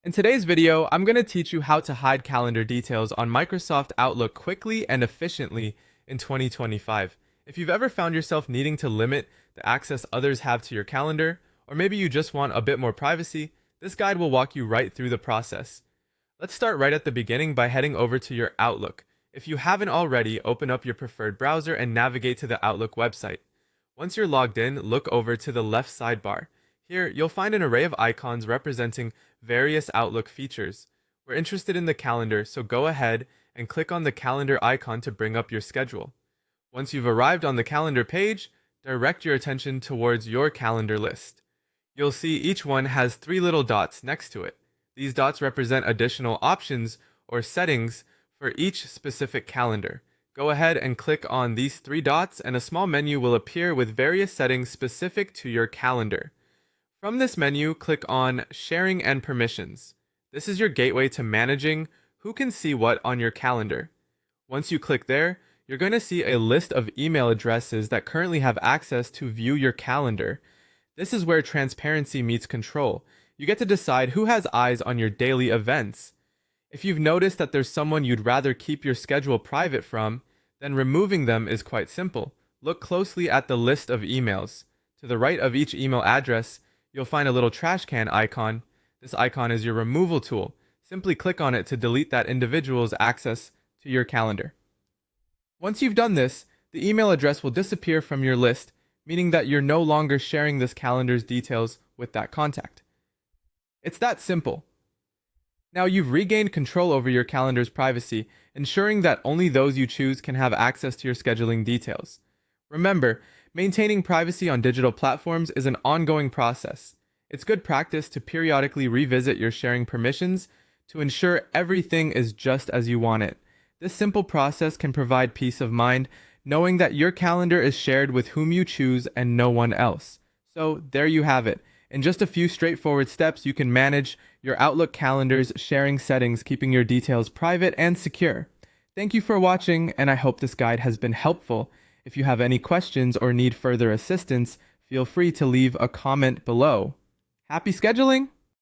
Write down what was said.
In today's video, I'm going to teach you how to hide calendar details on Microsoft Outlook quickly and efficiently in 2025. If you've ever found yourself needing to limit the access others have to your calendar, or maybe you just want a bit more privacy, this guide will walk you right through the process. Let's start right at the beginning by heading over to your Outlook. If you haven't already, open up your preferred browser and navigate to the Outlook website. Once you're logged in, look over to the left sidebar. Here, you'll find an array of icons representing various Outlook features. We're interested in the calendar, so go ahead and click on the calendar icon to bring up your schedule. Once you've arrived on the calendar page, direct your attention towards your calendar list. You'll see each one has three little dots next to it. These dots represent additional options or settings for each specific calendar. Go ahead and click on these three dots and a small menu will appear with various settings specific to your calendar. From this menu, click on Sharing and Permissions. This is your gateway to managing who can see what on your calendar. Once you click there, you're going to see a list of email addresses that currently have access to view your calendar. This is where transparency meets control. You get to decide who has eyes on your daily events. If you've noticed that there's someone you'd rather keep your schedule private from, then removing them is quite simple. Look closely at the list of emails. To the right of each email address, you'll find a little trash can icon. This icon is your removal tool. Simply click on it to delete that individual's access to your calendar. Once you've done this, the email address will disappear from your list, meaning that you're no longer sharing this calendar's details with that contact. It's that simple. Now you've regained control over your calendar's privacy, ensuring that only those you choose can have access to your scheduling details. Remember, maintaining privacy on digital platforms is an ongoing process. It's good practice to periodically revisit your sharing permissions to ensure everything is just as you want it. This simple process can provide peace of mind, knowing that your calendar is shared with whom you choose and no one else. So there you have it. In just a few straightforward steps, you can manage your Outlook calendar's sharing settings, keeping your details private and secure. Thank you for watching, and I hope this guide has been helpful. If you have any questions or need further assistance, feel free to leave a comment below. Happy scheduling!